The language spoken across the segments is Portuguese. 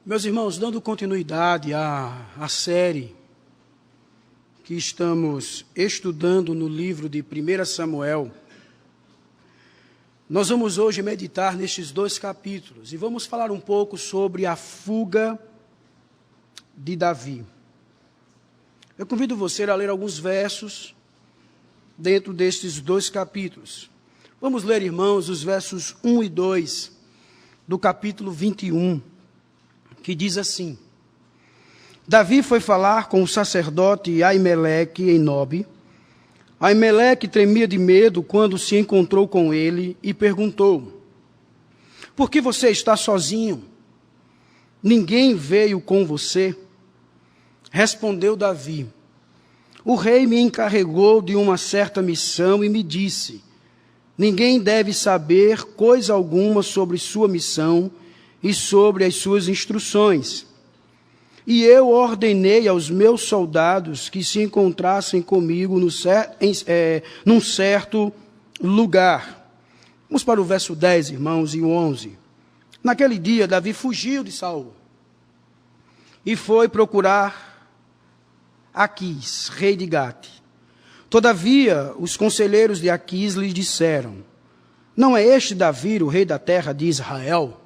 Meus irmãos, dando continuidade à série que estamos estudando no livro de 1 Samuel, nós vamos hoje meditar nestes 2 capítulos e vamos falar um pouco sobre a fuga de Davi. Eu convido você a ler alguns versos dentro destes 2 capítulos. Vamos ler, irmãos, os versos 1 e 2 do capítulo 21. Que diz assim: Davi foi falar com o sacerdote Aimeleque em Nobe. Aimeleque tremia de medo quando se encontrou com ele e perguntou: Por que você está sozinho? Ninguém veio com você? Respondeu Davi: O rei me encarregou de uma certa missão e me disse: Ninguém deve saber coisa alguma sobre sua missão e sobre as suas instruções. E eu ordenei aos meus soldados que se encontrassem comigo num certo lugar. Vamos para o verso 10, irmãos, e o 11. Naquele dia, Davi fugiu de Saul e foi procurar Aquis, rei de Gate. Todavia, os conselheiros de Aquis lhe disseram: Não é este Davi o rei da terra de Israel?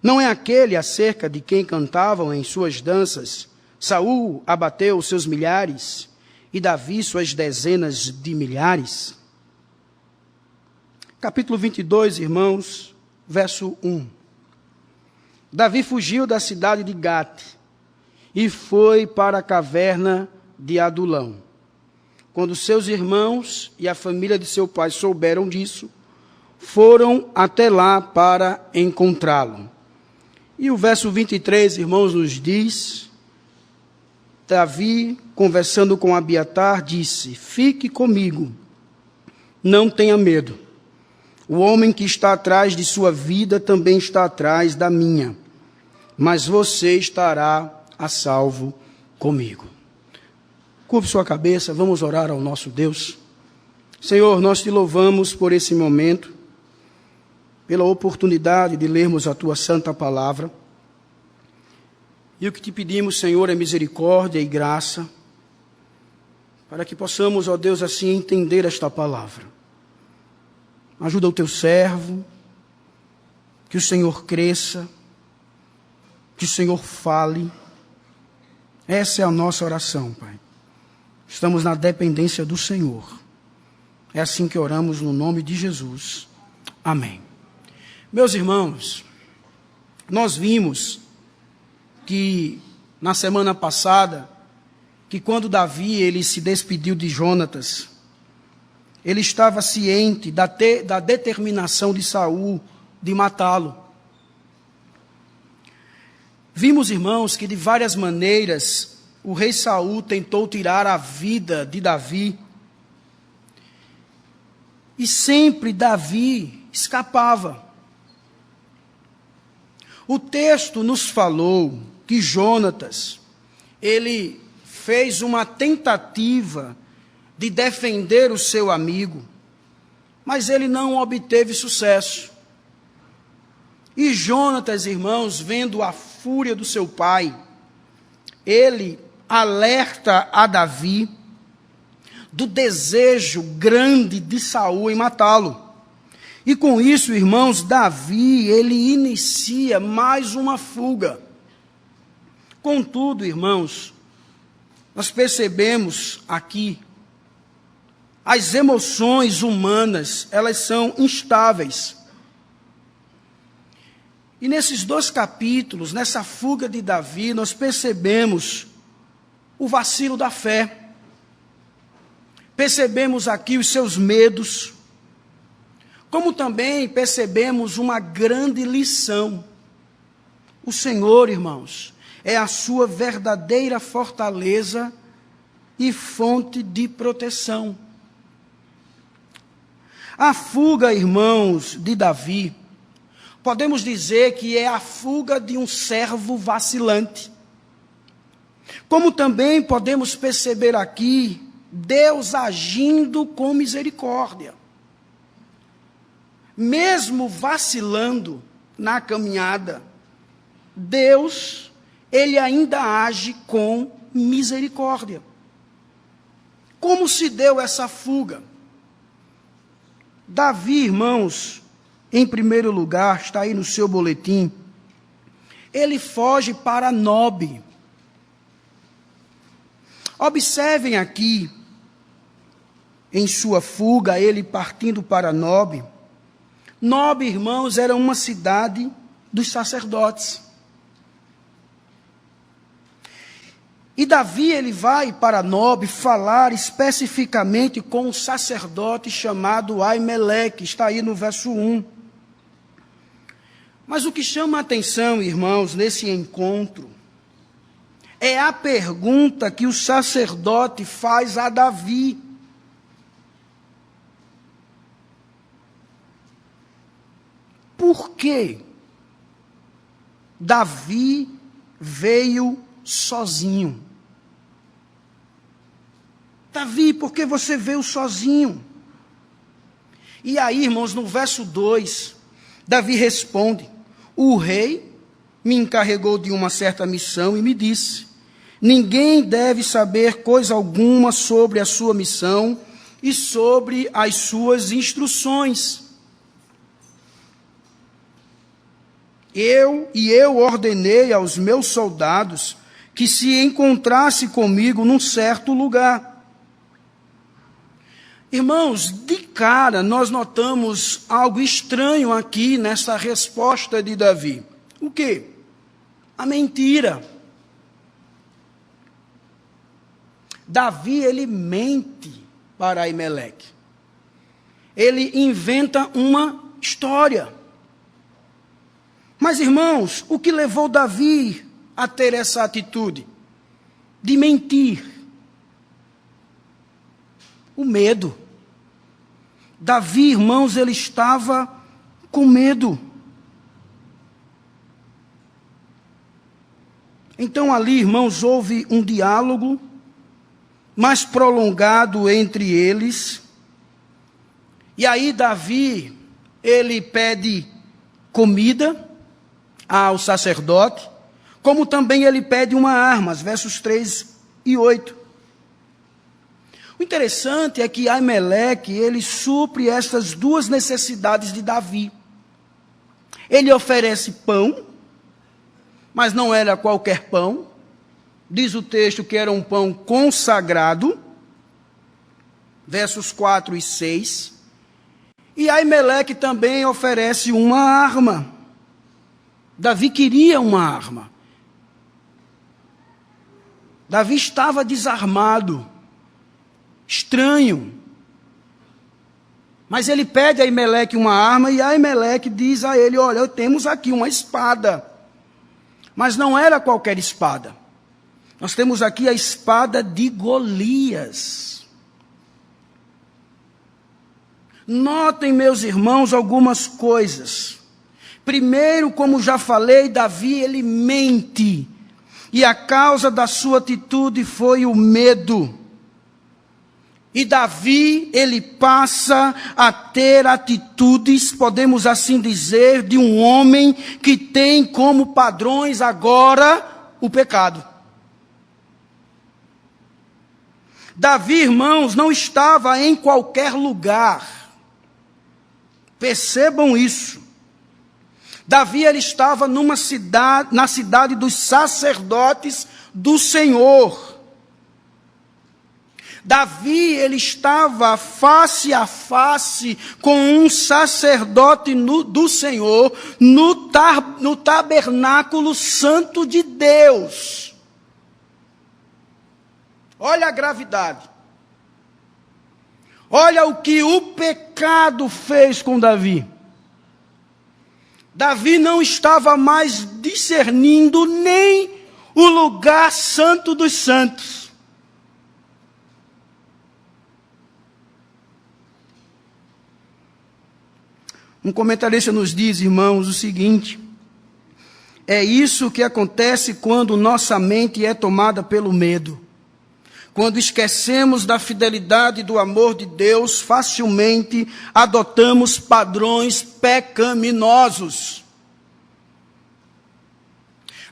Não é aquele acerca de quem cantavam em suas danças: Saul abateu seus milhares e Davi suas dezenas de milhares? Capítulo 22, irmãos, verso 1. Davi fugiu da cidade de Gate e foi para a caverna de Adulão. Quando seus irmãos e a família de seu pai souberam disso, foram até lá para encontrá-lo. E o verso 23, irmãos, nos diz: Davi, conversando com Abiatar, disse: Fique comigo, não tenha medo. O homem que está atrás de sua vida também está atrás da minha, mas você estará a salvo comigo. Curve sua cabeça, vamos orar ao nosso Deus. Senhor, nós te louvamos por esse momento, pela oportunidade de lermos a Tua santa palavra. E o que te pedimos, Senhor, é misericórdia e graça, para que possamos, ó Deus, assim entender esta palavra. Ajuda o Teu servo, que o Senhor cresça, que o Senhor fale. Essa é a nossa oração, Pai. Estamos na dependência do Senhor. É assim que oramos no nome de Jesus. Amém. Meus irmãos, nós vimos que na semana passada, que quando Davi ele se despediu de Jonatas, ele estava ciente da determinação de Saul de matá-lo. Vimos, irmãos, que de várias maneiras o rei Saul tentou tirar a vida de Davi, e sempre Davi escapava. O texto nos falou que Jonatas, ele fez uma tentativa de defender o seu amigo, mas ele não obteve sucesso. E Jonatas, irmãos, vendo a fúria do seu pai, ele alerta a Davi do desejo grande de Saul em matá-lo. E com isso, irmãos, Davi, ele inicia mais uma fuga. Contudo, irmãos, nós percebemos aqui, as emoções humanas, elas são instáveis. E nesses 2 capítulos, nessa fuga de Davi, nós percebemos o vacilo da fé. Percebemos aqui os seus medos, como também percebemos uma grande lição. O Senhor, irmãos, é a sua verdadeira fortaleza e fonte de proteção. A fuga, irmãos, de Davi, podemos dizer que é a fuga de um servo vacilante. Como também podemos perceber aqui Deus agindo com misericórdia. Mesmo vacilando na caminhada, Deus, ele ainda age com misericórdia. Como se deu essa fuga? Davi, irmãos, em primeiro lugar, está aí no seu boletim, ele foge para Nobe. Observem aqui, em sua fuga, ele partindo para Nobe. Nobe, irmãos, era uma cidade dos sacerdotes. E Davi, ele vai para Nobe falar especificamente com um sacerdote chamado Aimeleque, está aí no verso 1. Mas o que chama a atenção, irmãos, nesse encontro, é a pergunta que o sacerdote faz a Davi. Por que Davi veio sozinho? Davi, por que você veio sozinho? E aí, irmãos, no verso 2, Davi responde: o rei me encarregou de uma certa missão e me disse: ninguém deve saber coisa alguma sobre a sua missão e sobre as suas instruções. Eu ordenei aos meus soldados que se encontrasse comigo num certo lugar. Irmãos, de cara nós notamos algo estranho aqui nessa resposta de Davi. O quê? A mentira. Davi, ele mente para Aimeleque. Ele inventa uma história. Mas, irmãos, o que levou Davi a ter essa atitude de mentir? O medo. Davi, irmãos, ele estava com medo. Então ali, irmãos, houve um diálogo mais prolongado entre eles. E aí Davi, ele pede comida ao sacerdote, como também ele pede uma arma, versos 3 e 8. O interessante é que Aimeleque, ele supre estas duas necessidades de Davi. Ele oferece pão, mas não era qualquer pão. Diz o texto que era um pão consagrado, versos 4 e 6. E Aimeleque também oferece uma arma. Davi queria uma arma. Davi estava desarmado, estranho. Mas ele pede a Aimeleque uma arma e Aimeleque diz a ele: olha, temos aqui uma espada. Mas não era qualquer espada. Nós temos aqui a espada de Golias. Notem, meus irmãos, algumas coisas. Primeiro, como já falei, Davi, ele mente. E a causa da sua atitude foi o medo. E Davi, ele passa a ter atitudes, podemos assim dizer, de um homem que tem como padrões agora o pecado. Davi, irmãos, não estava em qualquer lugar. Percebam isso. Davi, ele estava numa cidade, na cidade dos sacerdotes do Senhor. Davi, ele estava face a face com um sacerdote do Senhor no tabernáculo santo de Deus. Olha a gravidade. Olha o que o pecado fez com Davi. Davi não estava mais discernindo nem o lugar santo dos santos. Um comentarista nos diz, irmãos, o seguinte: é isso que acontece quando nossa mente é tomada pelo medo. Quando esquecemos da fidelidade e do amor de Deus, facilmente adotamos padrões pecaminosos.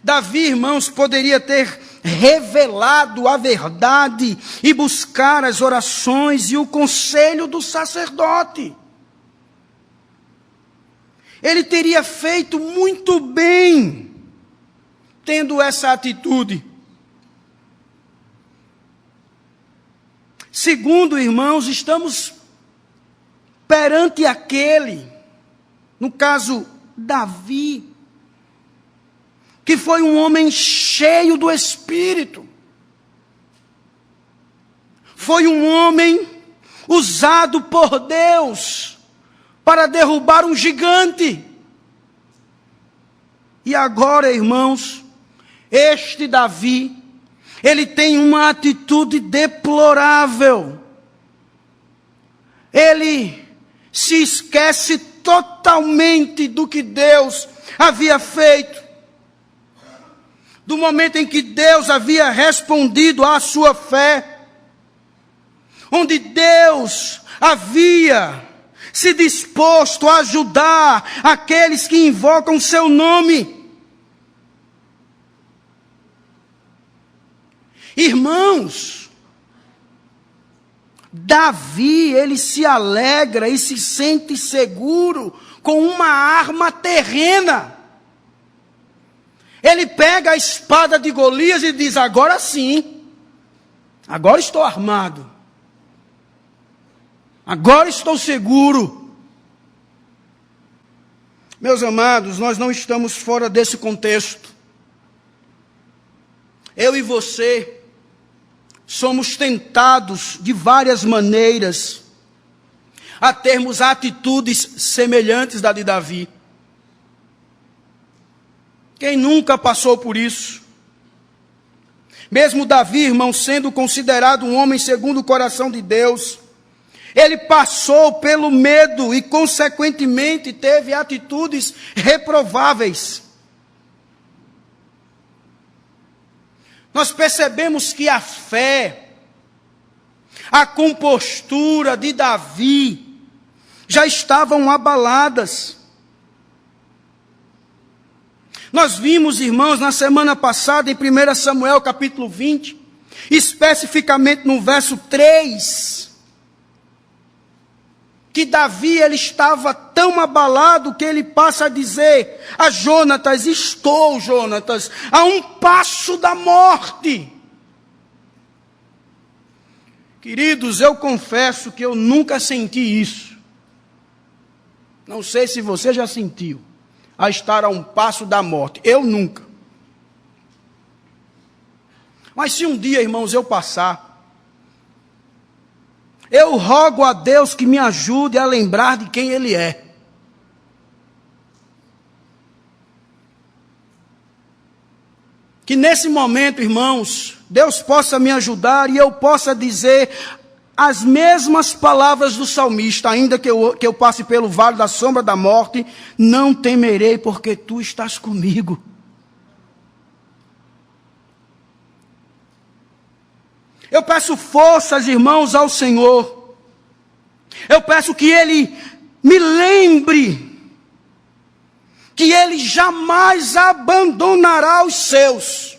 Davi, irmãos, poderia ter revelado a verdade e buscar as orações e o conselho do sacerdote. Ele teria feito muito bem, tendo essa atitude. Segundo, irmãos, estamos perante aquele, no caso, Davi, que foi um homem cheio do Espírito. Foi um homem usado por Deus para derrubar um gigante. E agora, irmãos, este Davi, ele tem uma atitude deplorável. Ele se esquece totalmente do que Deus havia feito. Do momento em que Deus havia respondido à sua fé, onde Deus havia se disposto a ajudar aqueles que invocam seu nome. Irmãos, Davi, ele se alegra e se sente seguro com uma arma terrena. Ele pega a espada de Golias e diz: agora sim, agora estou armado. Agora estou seguro. Meus amados, nós não estamos fora desse contexto. Eu e você somos tentados de várias maneiras a termos atitudes semelhantes da de Davi. Quem nunca passou por isso? Mesmo Davi, irmão, sendo considerado um homem segundo o coração de Deus, ele passou pelo medo e, consequentemente, teve atitudes reprováveis. Nós percebemos que a fé, a compostura de Davi já estavam abaladas. Nós vimos, irmãos, na semana passada, em 1 Samuel capítulo 20, especificamente no verso 3, que Davi ele estava tão abalado que ele passa a dizer a Jonatas: estou, Jonatas, a um passo da morte. Queridos, eu confesso que eu nunca senti isso. Não sei se você já sentiu, a estar a um passo da morte. Eu nunca. Mas se um dia, irmãos, eu passar, eu rogo a Deus que me ajude a lembrar de quem Ele é. Que nesse momento, irmãos, Deus possa me ajudar e eu possa dizer as mesmas palavras do salmista: ainda que eu passe pelo vale da sombra da morte, não temerei, porque Tu estás comigo. Eu peço forças, irmãos, ao Senhor. Eu peço que Ele me lembre que Ele jamais abandonará os seus.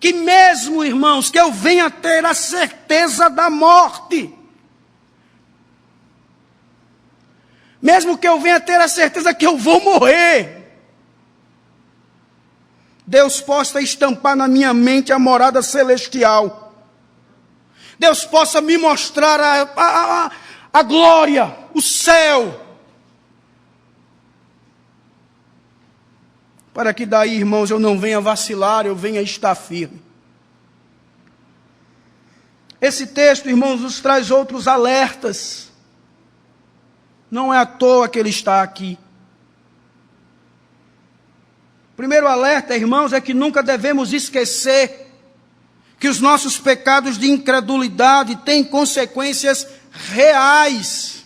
Que mesmo, irmãos, que eu venha ter a certeza da morte, mesmo que eu venha ter a certeza que eu vou morrer, Deus possa estampar na minha mente a morada celestial. Deus possa me mostrar a glória, o céu. Para que daí, irmãos, eu não venha vacilar, eu venha estar firme. Esse texto, irmãos, nos traz outros alertas. Não é à toa que ele está aqui. O primeiro alerta, irmãos, é que nunca devemos esquecer que os nossos pecados de incredulidade têm consequências reais.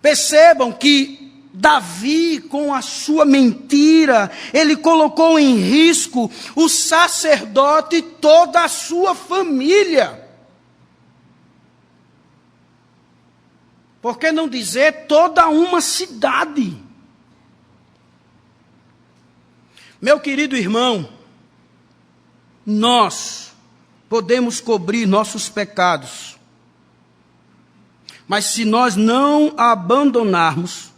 Percebam que Davi, com a sua mentira, ele colocou em risco o sacerdote e toda a sua família. Por que não dizer toda uma cidade? Meu querido irmão, nós podemos cobrir nossos pecados, mas se nós não abandonarmos,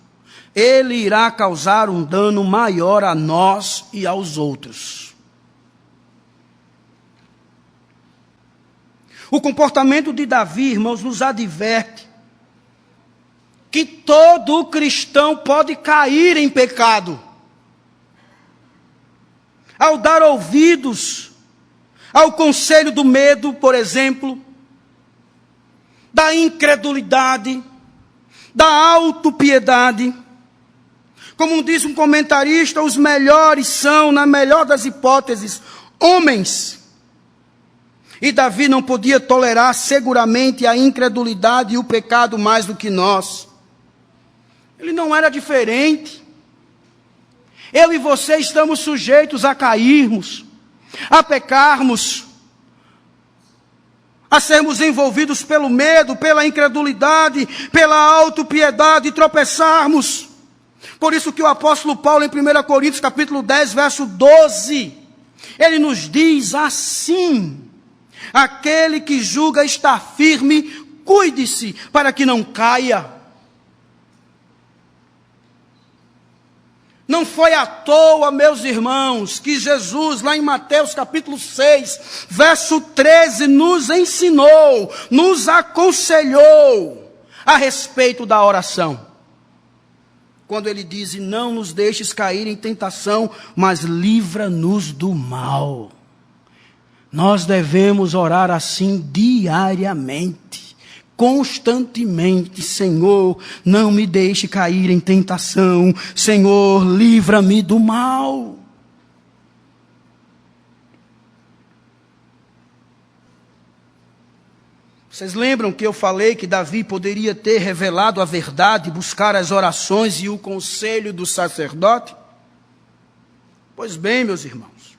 ele irá causar um dano maior a nós e aos outros. O comportamento de Davi, irmãos, nos adverte que todo cristão pode cair em pecado. Ao dar ouvidos ao conselho do medo, por exemplo, da incredulidade, da autopiedade. Como diz um comentarista, os melhores são, na melhor das hipóteses, homens. E Davi não podia tolerar seguramente a incredulidade e o pecado mais do que nós. Ele não era diferente. Eu e você estamos sujeitos a cairmos, a pecarmos, a sermos envolvidos pelo medo, pela incredulidade, pela autopiedade e tropeçarmos. Por isso que o apóstolo Paulo, em 1 Coríntios, capítulo 10, verso 12, ele nos diz assim: aquele que julga estar firme, cuide-se para que não caia. Não foi à toa, meus irmãos, que Jesus, lá em Mateus capítulo 6, verso 13, nos ensinou, nos aconselhou a respeito da oração. Quando ele diz: não nos deixes cair em tentação, mas livra-nos do mal. Nós devemos orar assim diariamente, constantemente. Senhor, não me deixe cair em tentação. Senhor, livra-me do mal. Vocês lembram que eu falei que Davi poderia ter revelado a verdade, buscar as orações e o conselho do sacerdote? Pois bem, meus irmãos,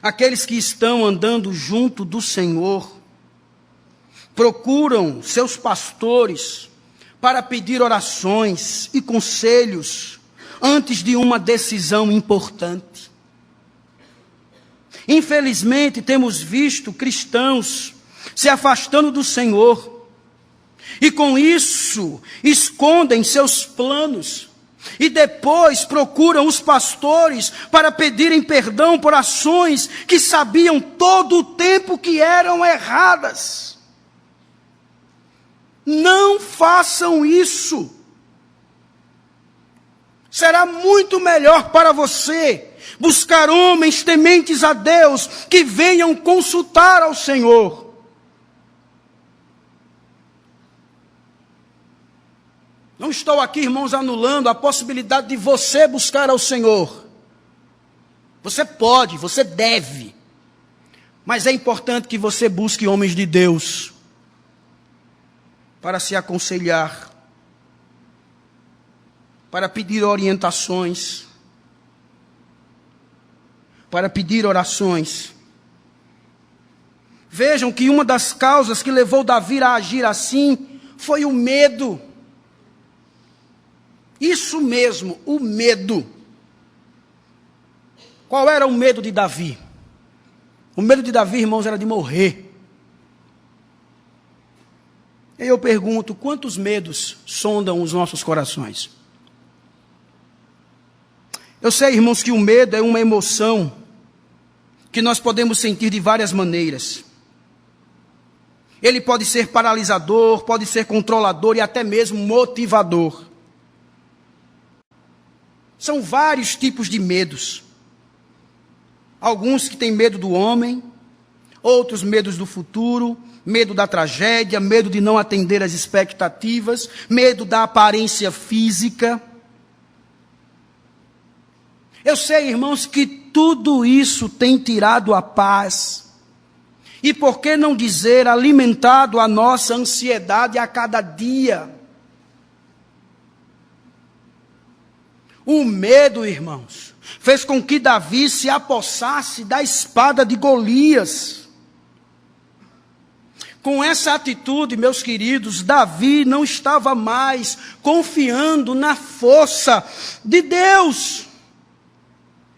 aqueles que estão andando junto do Senhor procuram seus pastores para pedir orações e conselhos antes de uma decisão importante. Infelizmente, temos visto cristãos se afastando do Senhor e com isso escondem seus planos e depois procuram os pastores para pedirem perdão por ações que sabiam todo o tempo que eram erradas. Não façam isso. Será muito melhor para você buscar homens tementes a Deus que venham consultar ao Senhor. Não estou aqui, irmãos, anulando a possibilidade de você buscar ao Senhor. Você pode, você deve. Mas é importante que você busque homens de Deus para se aconselhar, para pedir orientações, para pedir orações. Vejam que uma das causas que levou Davi a agir assim foi o medo. Isso mesmo, o medo. Qual era o medo de Davi? O medo de Davi, irmãos, era de morrer. E eu pergunto, quantos medos sondam os nossos corações? Eu sei, irmãos, que o medo é uma emoção que nós podemos sentir de várias maneiras. Ele pode ser paralisador, pode ser controlador e até mesmo motivador. São vários tipos de medos. Alguns que têm medo do homem, outros medos do futuro, medo da tragédia, medo de não atender às expectativas, medo da aparência física. Eu sei, irmãos, que tudo isso tem tirado a paz. E por que não dizer, alimentado a nossa ansiedade a cada dia? O medo, irmãos, fez com que Davi se apossasse da espada de Golias. Com essa atitude, meus queridos, Davi não estava mais confiando na força de Deus.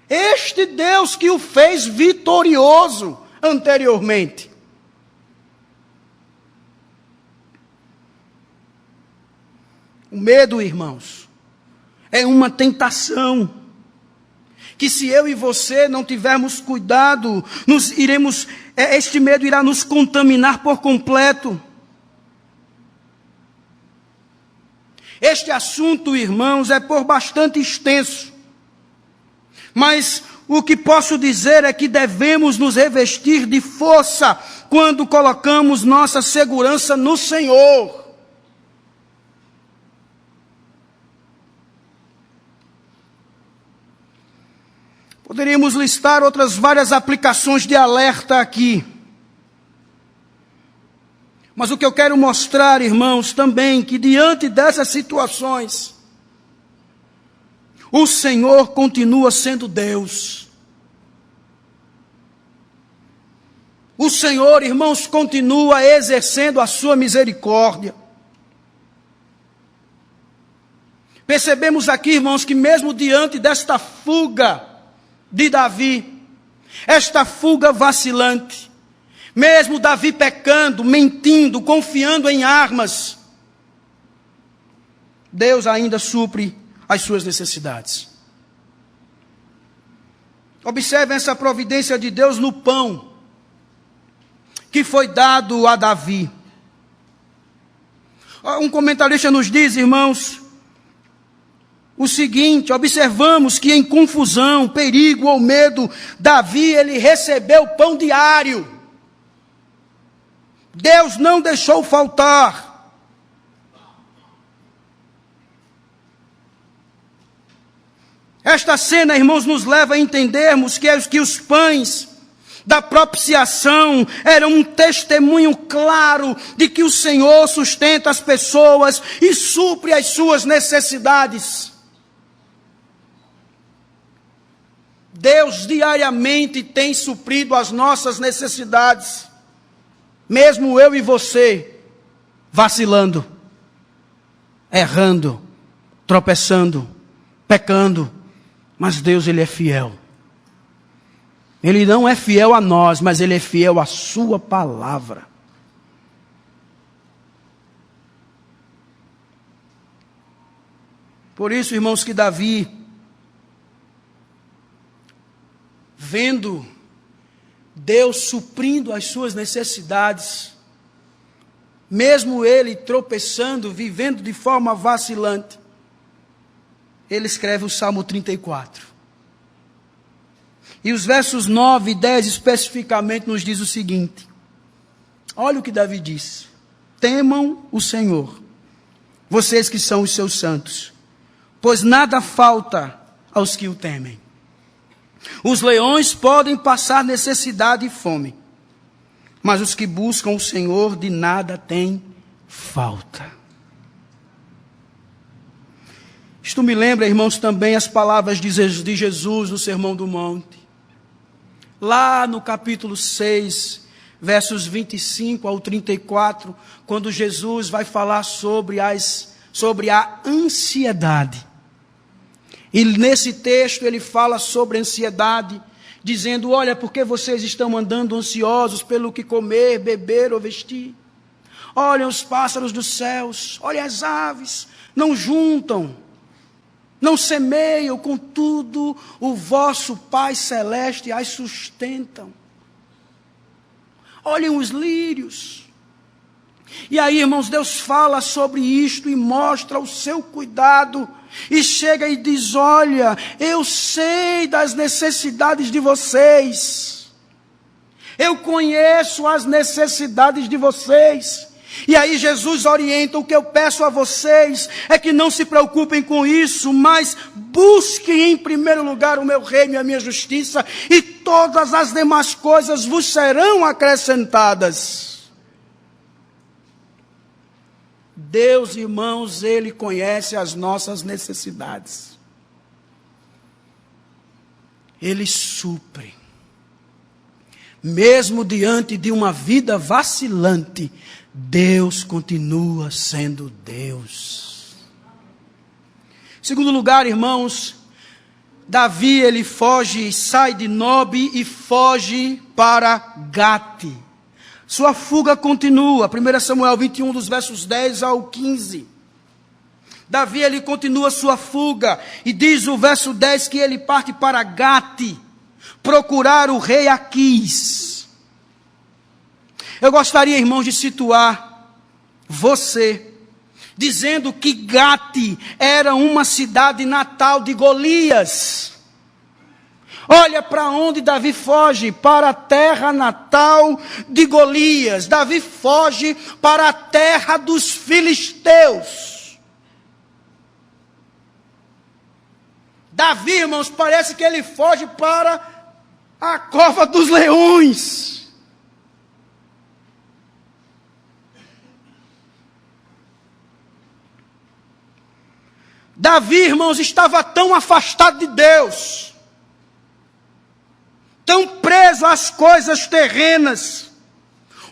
Este Deus que o fez vitorioso anteriormente. O medo, irmãos, é uma tentação que, se eu e você não tivermos cuidado, este medo irá nos contaminar por completo. Este assunto, irmãos, é por bastante extenso, mas o que posso dizer é que devemos nos revestir de força quando colocamos nossa segurança no Senhor. Poderíamos listar outras várias aplicações de alerta aqui. Mas o que eu quero mostrar, irmãos, também, que diante dessas situações, o Senhor continua sendo Deus. O Senhor, irmãos, continua exercendo a sua misericórdia. Percebemos aqui, irmãos, que mesmo diante desta fuga de Davi, esta fuga vacilante, mesmo Davi pecando, mentindo, confiando em armas, Deus ainda supre as suas necessidades. Observem essa providência de Deus no pão que foi dado a Davi. Um comentarista nos diz, irmãos, o seguinte: observamos que em confusão, perigo ou medo, Davi, ele recebeu pão diário. Deus não deixou faltar. Esta cena, irmãos, nos leva a entendermos que os pães da propiciação eram um testemunho claro de que o Senhor sustenta as pessoas e supre as suas necessidades. Deus diariamente tem suprido as nossas necessidades, mesmo eu e você vacilando, errando, tropeçando, pecando, mas Deus, Ele é fiel. Ele não é fiel a nós, mas Ele é fiel à sua palavra. Por isso, irmãos, que Davi, vendo Deus suprindo as suas necessidades, mesmo ele tropeçando, vivendo de forma vacilante, ele escreve o Salmo 34. E os versos 9 e 10 especificamente nos diz o seguinte: olha o que Davi diz: temam o Senhor, vocês que são os seus santos, pois nada falta aos que o temem. Os leões podem passar necessidade e fome, mas os que buscam o Senhor de nada têm falta. Isto me lembra, irmãos, também as palavras de Jesus no Sermão do Monte. Lá no capítulo 6, versos 25 ao 34, quando Jesus vai falar sobre a ansiedade. E nesse texto ele fala sobre ansiedade, dizendo: olha, por que vocês estão andando ansiosos pelo que comer, beber ou vestir? Olhem os pássaros dos céus, olhem as aves, não juntam, não semeiam, contudo o vosso Pai Celeste as sustentam. Olhem os lírios. E aí, irmãos, Deus fala sobre isto e mostra o seu cuidado. E chega e diz: olha, eu sei das necessidades de vocês. Eu conheço as necessidades de vocês. E aí Jesus orienta: o que eu peço a vocês é que não se preocupem com isso, mas busquem em primeiro lugar o meu reino e a minha justiça, e todas as demais coisas vos serão acrescentadas. Deus, irmãos, Ele conhece as nossas necessidades. Ele supre. mesmo diante de uma vida vacilante, Deus continua sendo Deus. Em segundo lugar, irmãos, Davi, ele foge, sai de Nobe e foge para Gate. Sua fuga continua, 1 Samuel 21, dos versos 10 ao 15. Davi, ele continua sua fuga, e diz o verso 10 que ele parte para Gate, procurar o rei Aquis. Eu gostaria, irmãos, de situar você, dizendo que Gate era uma cidade natal de Golias. Olha para onde Davi foge, para a terra natal de Golias. Davi foge para a terra dos filisteus. Davi, irmãos, parece que ele foge para a cova dos leões. Davi, irmãos, estava tão afastado de Deus, tão preso às coisas terrenas,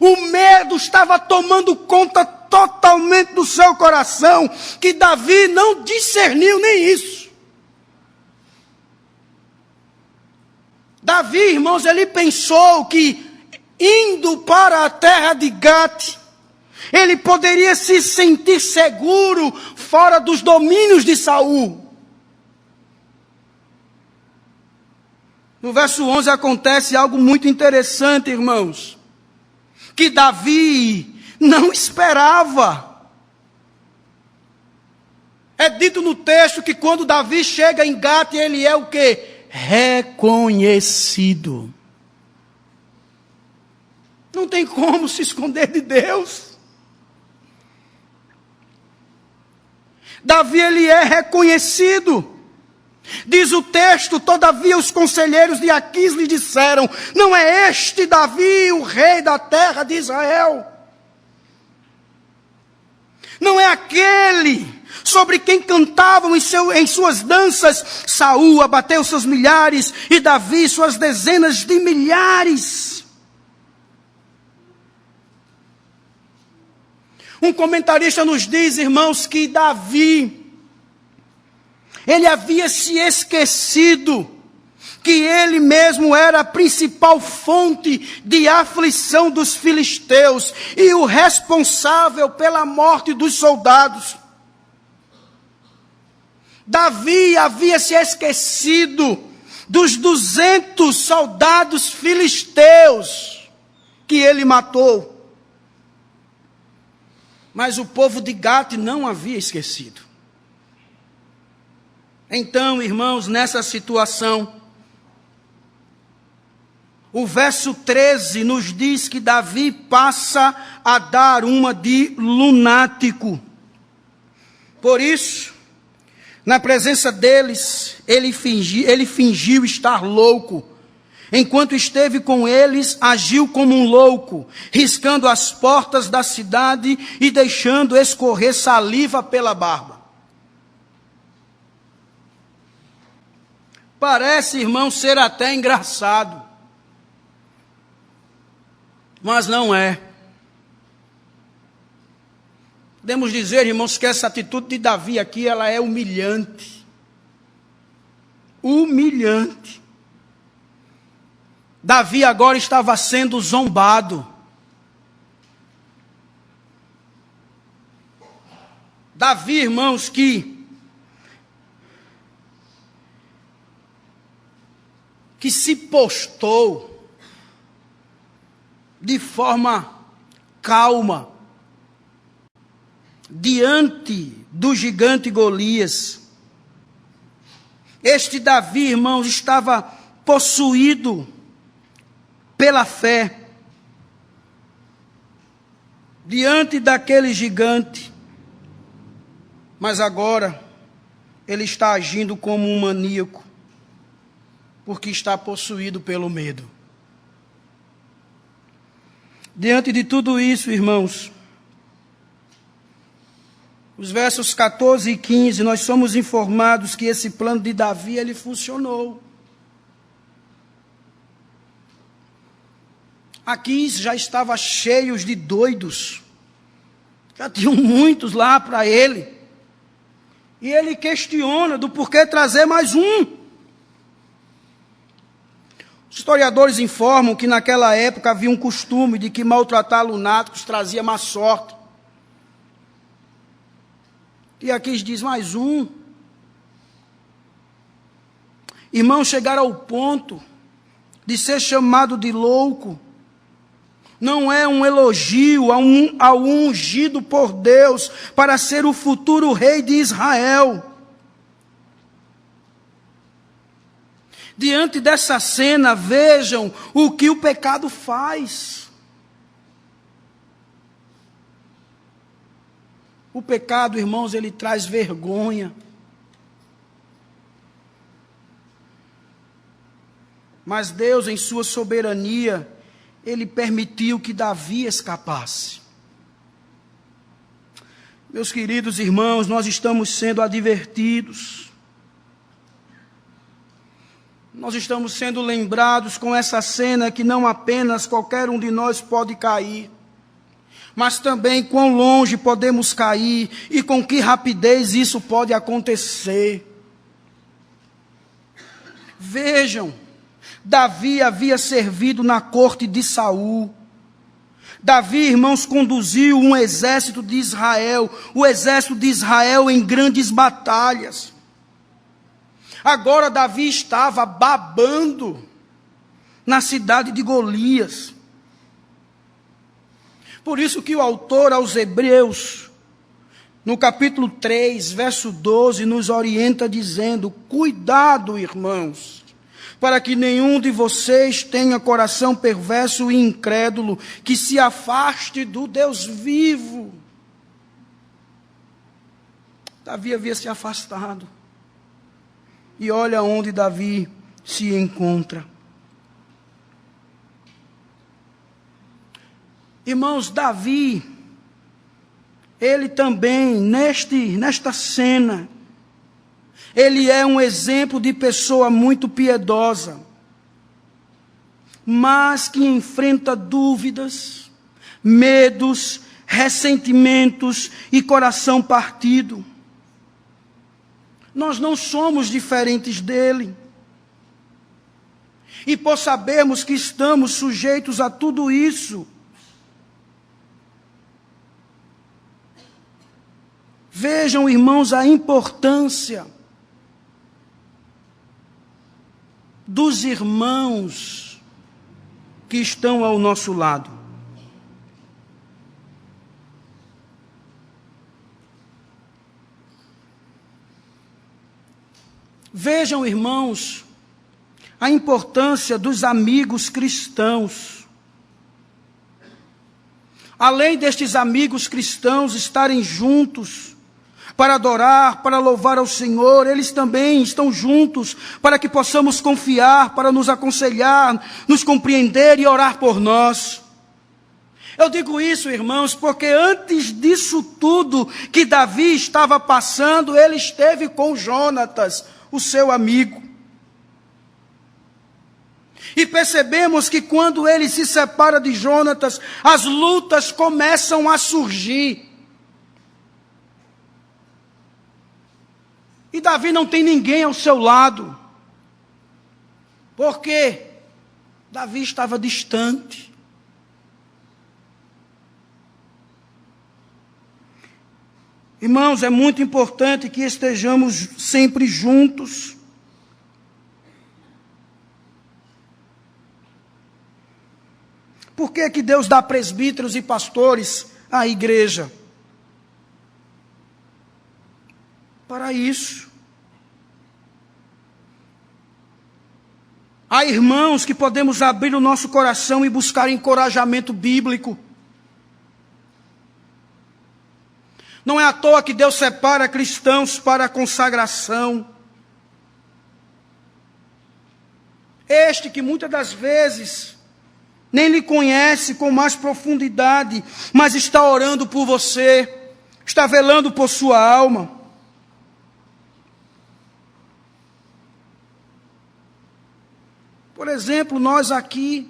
o medo estava tomando conta totalmente do seu coração, que Davi não discerniu nem isso. Davi, irmãos, ele pensou que indo para a terra de Gate, ele poderia se sentir seguro fora dos domínios de Saul. No verso 11 acontece algo muito interessante, irmãos, que Davi não esperava. É dito no texto que quando Davi chega em Gate, ele é o quê? Reconhecido. Não tem como se esconder de Deus. Davi, ele é reconhecido. Diz o texto, todavia os conselheiros de Aquis lhe disseram, não é este Davi o rei da terra de Israel? Não é aquele sobre quem cantavam em suas danças, Saul abateu seus milhares e Davi suas dezenas de milhares. Um comentarista nos diz, irmãos, que Davi, ele havia se esquecido que ele mesmo era a principal fonte de aflição dos filisteus e o responsável pela morte dos soldados. Davi havia se esquecido dos 200 soldados filisteus que ele matou. Mas o povo de Gate não havia esquecido. Então, irmãos, nessa situação, o verso 13 nos diz que Davi passa a dar uma de lunático. Por isso, na presença deles, ele fingiu estar louco. Enquanto esteve com eles, agiu como um louco, riscando as portas da cidade e deixando escorrer saliva pela barba. Parece, irmão, ser até engraçado. Mas não é. Podemos dizer, irmãos, que essa atitude de Davi aqui, ela é humilhante. Humilhante. Davi agora estava sendo zombado. Davi, irmãos, que se postou de forma calma diante do gigante Golias. Este Davi, irmãos, estava possuído pela fé diante daquele gigante, mas agora ele está agindo como um maníaco, porque está possuído pelo medo. Diante de tudo isso, irmãos, os versos 14 e 15, nós somos informados que esse plano de Davi, ele funcionou. Aquis já estava cheio de doidos. Já tinham muitos lá para ele. E ele questiona do porquê trazer mais um. Os historiadores informam que naquela época havia um costume de que maltratar lunáticos trazia má sorte. E aqui diz mais um. Irmãos, chegaram ao ponto de ser chamado de louco. Não é um elogio ao ungido por Deus para ser o futuro rei de Israel. Diante dessa cena, vejam o que o pecado faz. O pecado, irmãos, ele traz vergonha. Mas Deus, em sua soberania, Ele permitiu que Davi escapasse. Meus queridos irmãos, nós estamos sendo advertidos. Nós estamos sendo lembrados com essa cena que não apenas qualquer um de nós pode cair, mas também quão longe podemos cair e com que rapidez isso pode acontecer. Vejam, Davi havia servido na corte de Saul. Davi, irmãos, conduziu um exército de Israel, o exército de Israel em grandes batalhas. Agora Davi estava babando na cidade de Golias. Por isso que o autor aos Hebreus, no capítulo 3, verso 12, nos orienta dizendo: cuidado, irmãos, para que nenhum de vocês tenha coração perverso e incrédulo, que se afaste do Deus vivo. Davi havia se afastado. E olha onde Davi se encontra. Irmãos, Davi, ele também, nesta cena, ele é um exemplo de pessoa muito piedosa, mas que enfrenta dúvidas, medos, ressentimentos e coração partido. Nós não somos diferentes dele. E por sabermos que estamos sujeitos a tudo isso, vejam, irmãos, a importância dos irmãos que estão ao nosso lado. Vejam, irmãos, a importância dos amigos cristãos. Além destes amigos cristãos estarem juntos para adorar, para louvar ao Senhor, eles também estão juntos para que possamos confiar, para nos aconselhar, nos compreender e orar por nós. Eu digo isso, irmãos, porque antes disso tudo que Davi estava passando, ele esteve com Jonatas, o seu amigo. E percebemos que quando ele se separa de Jonatas, as lutas começam a surgir. E Davi não tem ninguém ao seu lado. Por quê? Davi estava distante. Irmãos, é muito importante que estejamos sempre juntos. Por que que Deus dá presbíteros e pastores à igreja? Para isso. Há irmãos que podemos abrir o nosso coração e buscar encorajamento bíblico. Não é à toa que Deus separa cristãos para a consagração. Este que muitas das vezes nem lhe conhece com mais profundidade, mas está orando por você, está velando por sua alma. Por exemplo, nós aqui,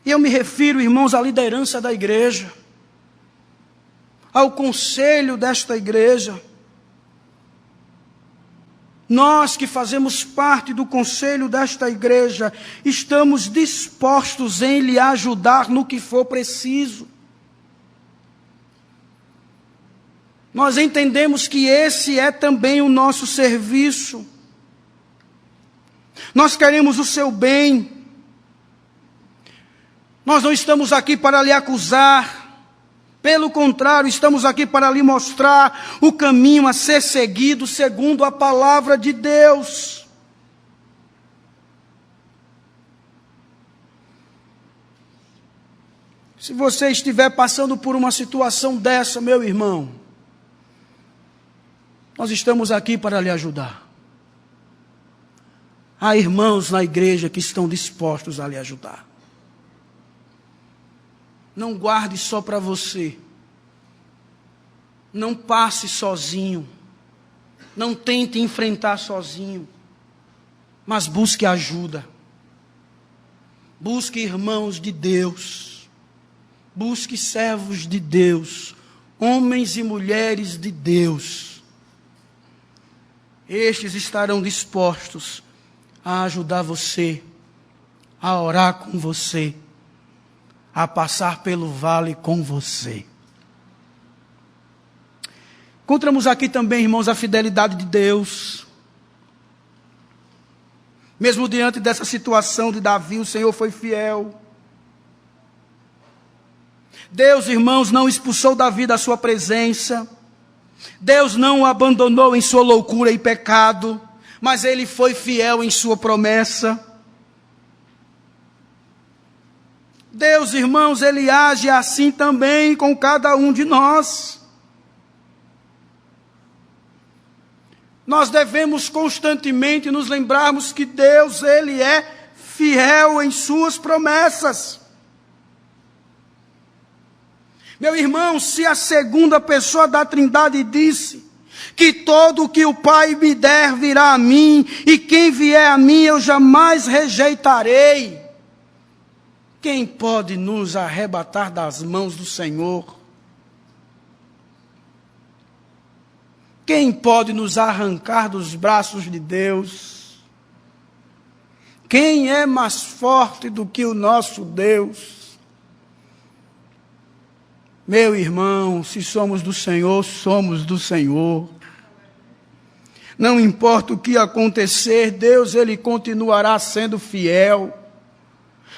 E eu me refiro, irmãos, à liderança da igreja, ao conselho desta igreja. Nós que fazemos parte do conselho desta igreja, estamos dispostos em lhe ajudar no que for preciso. Nós entendemos que esse é também o nosso serviço. Nós queremos o seu bem. Nós não estamos aqui para lhe acusar. Pelo contrário, estamos aqui para lhe mostrar o caminho a ser seguido segundo a palavra de Deus. Se você estiver passando por uma situação dessa, meu irmão, nós estamos aqui para lhe ajudar. Há irmãos na igreja que estão dispostos a lhe ajudar. Não guarde só para você. Não passe sozinho. Não tente enfrentar sozinho. Mas busque ajuda. Busque irmãos de Deus. Busque servos de Deus. Homens e mulheres de Deus. Estes estarão dispostos a ajudar você, a orar com você, a passar pelo vale com você. Encontramos aqui também, irmãos, a fidelidade de Deus. Mesmo diante dessa situação de Davi, o Senhor foi fiel. Deus, irmãos, não expulsou Davi da sua presença. Deus não o abandonou em sua loucura e pecado, mas ele foi fiel em sua promessa. Deus, irmãos, ele age assim também com cada um de nós. Nós devemos constantemente nos lembrarmos que Deus, ele é fiel em suas promessas. Meu irmão, se a segunda pessoa da Trindade disse que todo o que o Pai me der virá a mim, e quem vier a mim eu jamais rejeitarei, quem pode nos arrebatar das mãos do Senhor? Quem pode nos arrancar dos braços de Deus? Quem é mais forte do que o nosso Deus? Meu irmão, se somos do Senhor, somos do Senhor. Não importa o que acontecer, Deus, ele continuará sendo fiel.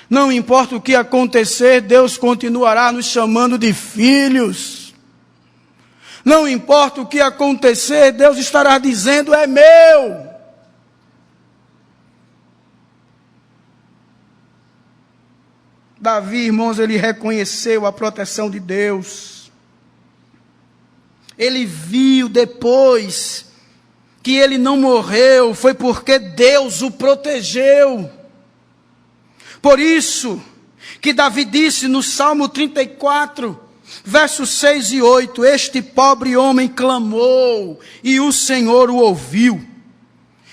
Não importa o que acontecer, Deus continuará nos chamando de filhos. Não importa o que acontecer, Deus estará dizendo, é meu. Davi, irmãos, ele reconheceu a proteção de Deus. Ele viu depois que ele não morreu, foi porque Deus o protegeu. Por isso que Davi disse no Salmo 34, versos 6 e 8, este pobre homem clamou, e o Senhor o ouviu,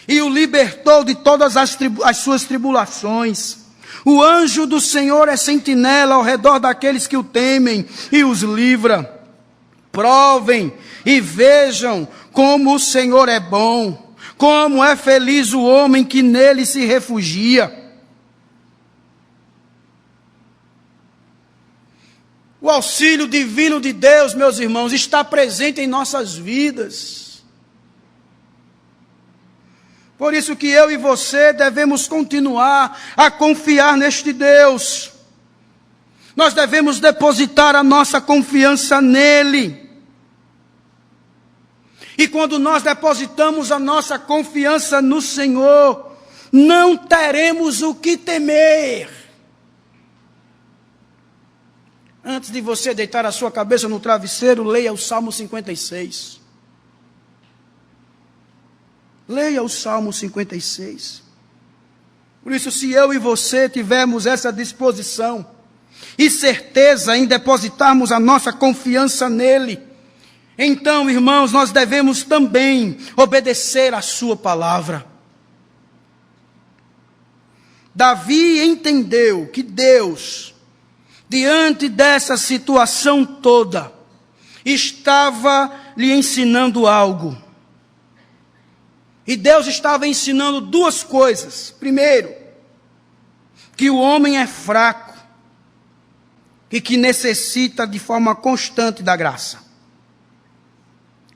e o libertou de todas as suas tribulações. O anjo do Senhor é sentinela ao redor daqueles que o temem, e os livra. Provem e vejam como o Senhor é bom, como é feliz o homem que nele se refugia. O auxílio divino de Deus, meus irmãos, está presente em nossas vidas. Por isso que eu e você devemos continuar a confiar neste Deus. Nós devemos depositar a nossa confiança nele. E quando nós depositamos a nossa confiança no Senhor, não teremos o que temer. Antes de você deitar a sua cabeça no travesseiro, leia o Salmo 56. Leia o Salmo 56. Por isso, se eu e você tivermos essa disposição e certeza em depositarmos a nossa confiança nele, então, irmãos, nós devemos também obedecer a sua palavra. Davi entendeu que Deus diante dessa situação toda, estava lhe ensinando algo. E Deus estava ensinando duas coisas. Primeiro, que o homem é fraco e que necessita de forma constante da graça.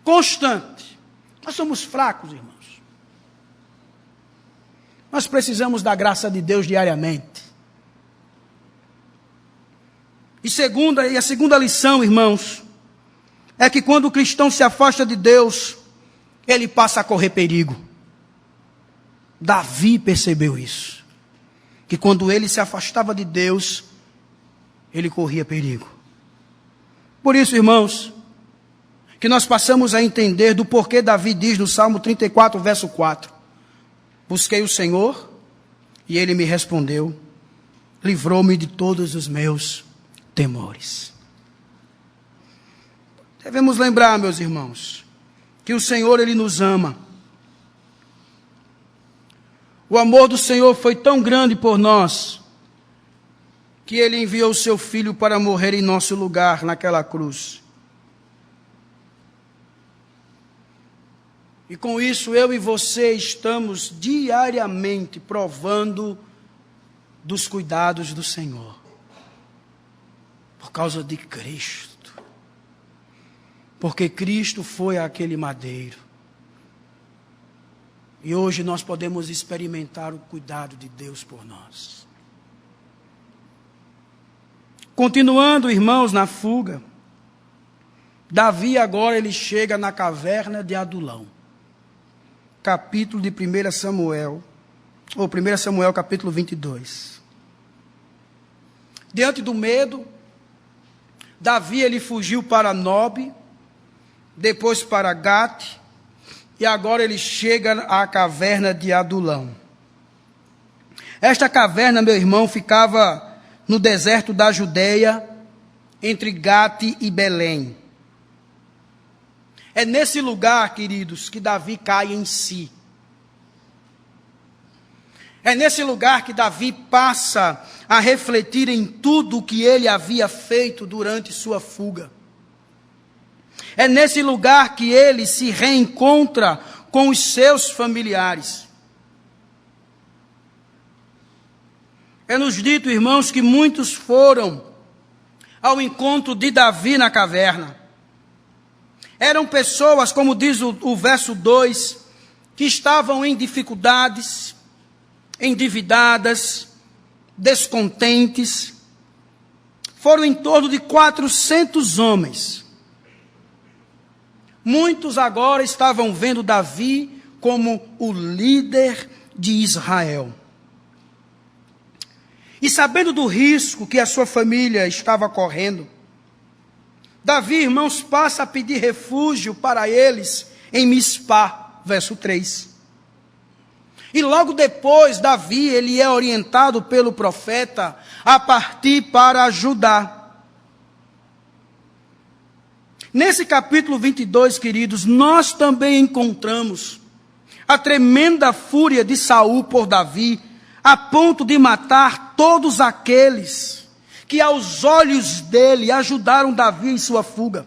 Constante. Nós somos fracos, irmãos. Nós precisamos da graça de Deus diariamente. E a segunda lição, irmãos, é que quando o cristão se afasta de Deus, ele passa a correr perigo. Davi percebeu isso. Que quando ele se afastava de Deus, ele corria perigo. Por isso, irmãos, que nós passamos a entender do porquê Davi diz no Salmo 34, verso 4. Busquei o Senhor e Ele me respondeu, livrou-me de todos os meus temores. Devemos lembrar, meus irmãos, que o Senhor, Ele nos ama. O amor do Senhor foi tão grande por nós, que Ele enviou o seu Filho para morrer em nosso lugar naquela cruz. E com isso eu e você estamos diariamente provando dos cuidados do Senhor. Por causa de Cristo. Porque Cristo foi aquele madeiro. E hoje nós podemos experimentar o cuidado de Deus por nós. Continuando, irmãos, na fuga, Davi agora ele chega na caverna de Adulão. Capítulo de 1 Samuel, ou 1 Samuel capítulo 22. Diante do medo, Davi ele fugiu para Nob, depois para Gate, e agora ele chega à caverna de Adulão. Esta caverna, meu irmão, ficava no deserto da Judeia, entre Gate e Belém. É nesse lugar, queridos, que Davi cai em si. É nesse lugar que Davi passa a refletir em tudo o que ele havia feito durante sua fuga. É nesse lugar que ele se reencontra com os seus familiares. É-nos dito, irmãos, que muitos foram ao encontro de Davi na caverna. Eram pessoas, como diz o verso 2, que estavam em dificuldades, endividadas, descontentes. Foram em torno de 400 homens. Muitos agora estavam vendo Davi como o líder de Israel. E sabendo do risco que a sua família estava correndo, Davi, irmãos, passa a pedir refúgio para eles em Mispá, verso 3. E logo depois, Davi, ele é orientado pelo profeta a partir para Judá. Nesse capítulo 22, queridos, nós também encontramos a tremenda fúria de Saul por Davi, a ponto de matar todos aqueles que aos olhos dele ajudaram Davi em sua fuga.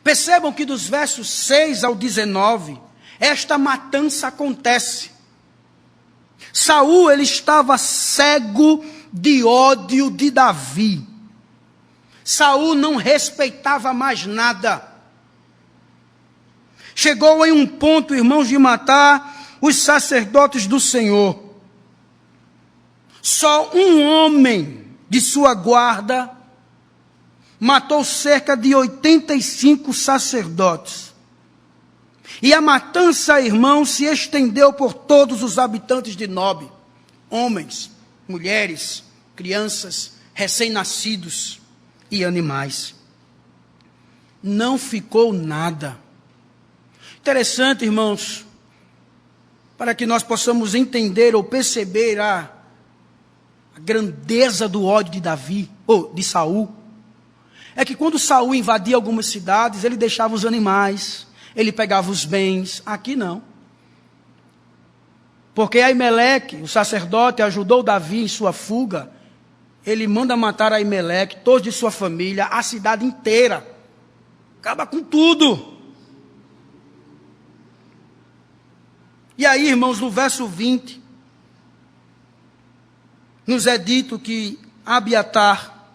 Percebam que dos versos 6 ao 19, esta matança acontece. Saul, ele estava cego de ódio de Davi. Saul não respeitava mais nada. Chegou em um ponto, irmãos, de matar os sacerdotes do Senhor. Só um homem de sua guarda matou cerca de 85 sacerdotes. E a matança, irmãos, se estendeu por todos os habitantes de Nob. Homens, mulheres, crianças, recém-nascidos e animais. Não ficou nada. Interessante, irmãos, para que nós possamos entender ou perceber a grandeza do ódio de Davi, ou de Saul, é que quando Saul invadia algumas cidades, ele deixava os animais, ele pegava os bens. Aqui não. Porque Aimeleque, o sacerdote, ajudou Davi em sua fuga, ele manda matar Aimeleque, todos de sua família, a cidade inteira. Acaba com tudo. E aí, irmãos, no verso 20, nos é dito que Abiatar,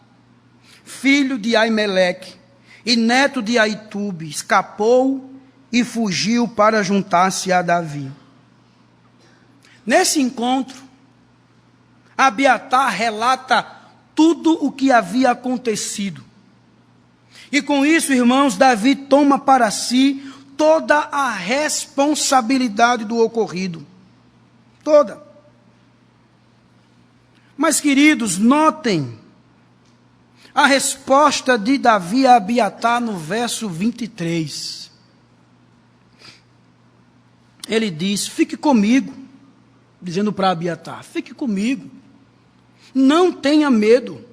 filho de Aimeleque e neto de Aitube, escapou e fugiu para juntar-se a Davi. Nesse encontro, Abiatar relata tudo o que havia acontecido. E com isso, irmãos, Davi toma para si toda a responsabilidade do ocorrido. Toda. Mas, queridos, notem a resposta de Davi a Abiatar no verso 23. Ele diz: fique comigo, dizendo para Abiatar, fique comigo, não tenha medo,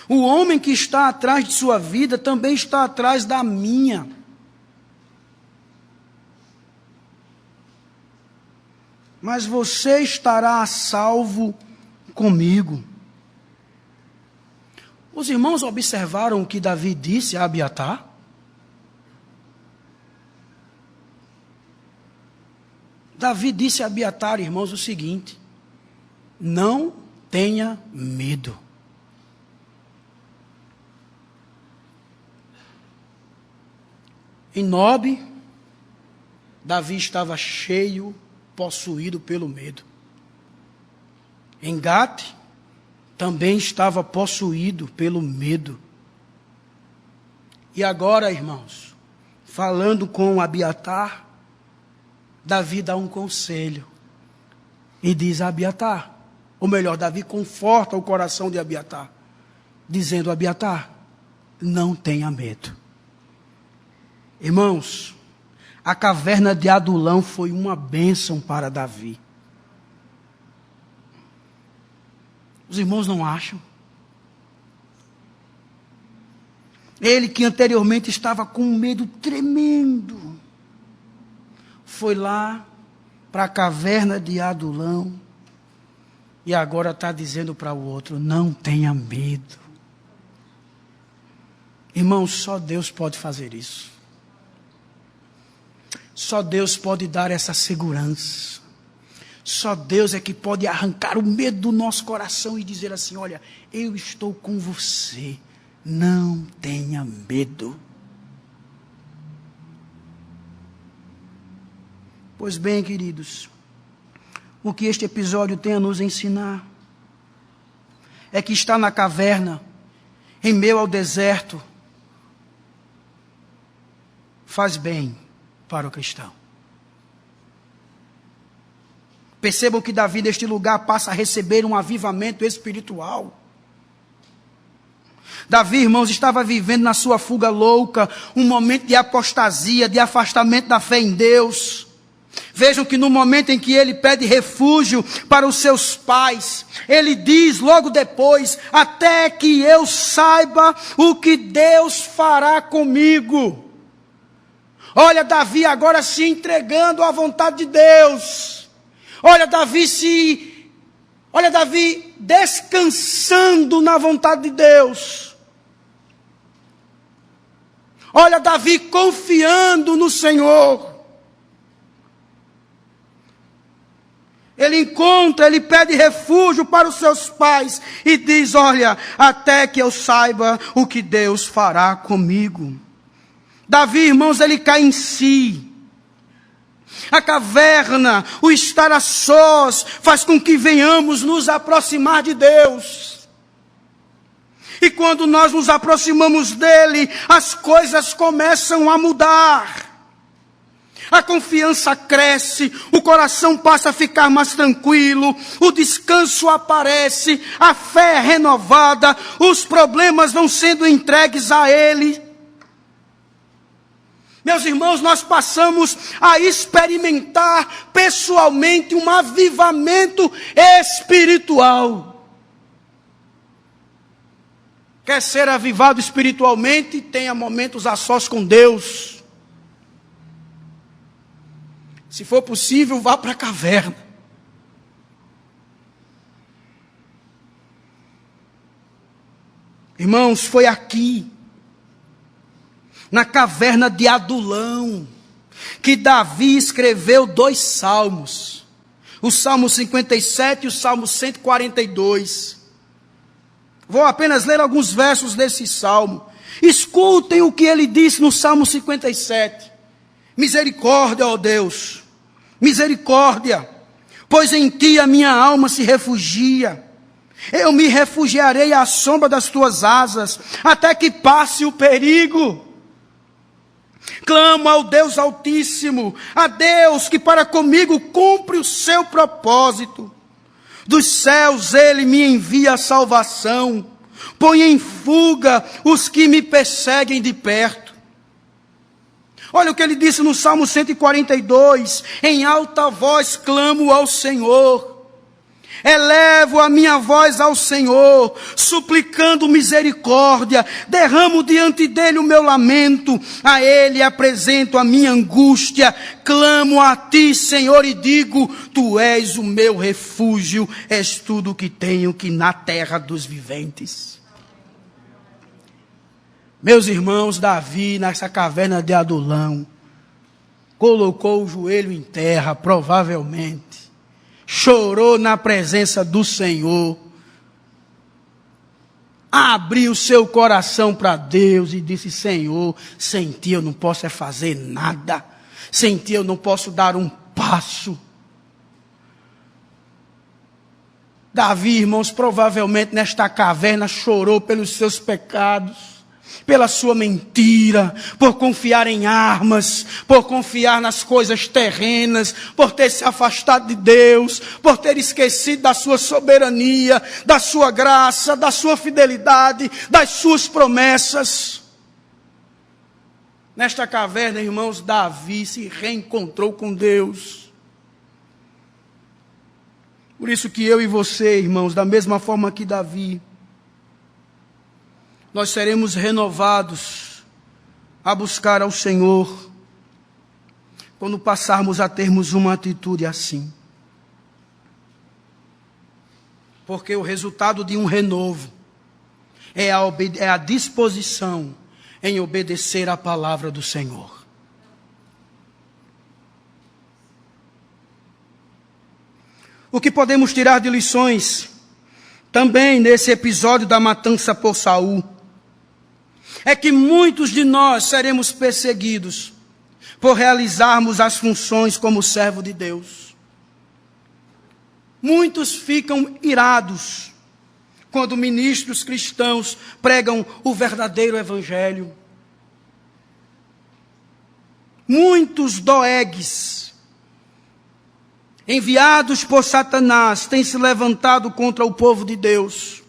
o homem que está atrás de sua vida também está atrás da minha. Mas você estará a salvo comigo. Os irmãos observaram o que Davi disse a Abiatar? Davi disse a Abiatar, irmãos, o seguinte: não tenha medo. Em Nobe, Davi estava cheio, possuído pelo medo. Em Gate, também estava possuído pelo medo. E agora, irmãos, falando com Abiatar, Davi dá um conselho e diz a Abiatar, ou melhor, Davi conforta o coração de Abiatar, dizendo: Abiatar, não tenha medo. Irmãos, a caverna de Adulão foi uma bênção para Davi. Os irmãos não acham? Ele que anteriormente estava com um medo tremendo, foi lá para a caverna de Adulão e agora está dizendo para o outro: não tenha medo. Irmãos, só Deus pode fazer isso. Só Deus pode dar essa segurança. Só Deus é que pode arrancar o medo do nosso coração e dizer assim: olha, eu estou com você, não tenha medo. Pois bem, queridos, o que este episódio tem a nos ensinar é que estar na caverna, em meio ao deserto, faz bem para o cristão. Percebam que Davi, neste lugar, passa a receber um avivamento espiritual. Davi, irmãos, estava vivendo na sua fuga louca um momento de apostasia, de afastamento da fé em Deus. Vejam que no momento em que ele pede refúgio para os seus pais, ele diz logo depois: até que eu saiba o que Deus fará comigo. Olha Davi agora se entregando à vontade de Deus. Olha Davi descansando na vontade de Deus. Olha Davi confiando no Senhor. Ele pede refúgio para os seus pais e diz: olha, até que eu saiba o que Deus fará comigo. Davi, irmãos, ele cai em si. A caverna, o estar a sós, faz com que venhamos nos aproximar de Deus. E quando nós nos aproximamos dele, as coisas começam a mudar. A confiança cresce, o coração passa a ficar mais tranquilo, o descanso aparece, a fé é renovada, os problemas vão sendo entregues a ele. Meus irmãos, nós passamos a experimentar pessoalmente um avivamento espiritual. Quer ser avivado espiritualmente? Tenha momentos a sós com Deus. Se for possível, vá para a caverna. Irmãos, foi aqui, na caverna de Adulão, que Davi escreveu 2 salmos. O Salmo 57 e o Salmo 142. Vou apenas ler alguns versos desse salmo. Escutem o que ele disse no Salmo 57. Misericórdia, ó Deus, misericórdia, pois em ti a minha alma se refugia. Eu me refugiarei à sombra das tuas asas, até que passe o perigo. Clamo ao Deus Altíssimo, a Deus que para comigo cumpre o seu propósito. Dos céus ele me envia a salvação, põe em fuga os que me perseguem de perto. Olha o que ele disse no Salmo 142, em alta voz clamo ao Senhor. Elevo a minha voz ao Senhor, suplicando misericórdia, derramo diante dele o meu lamento, a ele apresento a minha angústia, clamo a ti, Senhor, e digo, tu és o meu refúgio, és tudo o que tenho que na terra dos viventes. Meus irmãos, Davi, nessa caverna de Adulão, colocou o joelho em terra, provavelmente, chorou na presença do Senhor, abriu seu coração para Deus e disse, Senhor, sem ti eu não posso fazer nada, sem ti eu não posso dar um passo. Davi, irmãos, provavelmente nesta caverna chorou pelos seus pecados, pela sua mentira, por confiar em armas, por confiar nas coisas terrenas, por ter se afastado de Deus, por ter esquecido da sua soberania, da sua graça, da sua fidelidade, das suas promessas. Nesta caverna, irmãos, Davi se reencontrou com Deus. Por isso que eu e você, irmãos, da mesma forma que Davi, nós seremos renovados a buscar ao Senhor quando passarmos a termos uma atitude assim. Porque o resultado de um renovo é a disposição em obedecer à palavra do Senhor. O que podemos tirar de lições também nesse episódio da matança por Saul é que muitos de nós seremos perseguidos por realizarmos as funções como servo de Deus. Muitos ficam irados quando ministros cristãos pregam o verdadeiro evangelho. Muitos doegues, enviados por Satanás, têm se levantado contra o povo de Deus.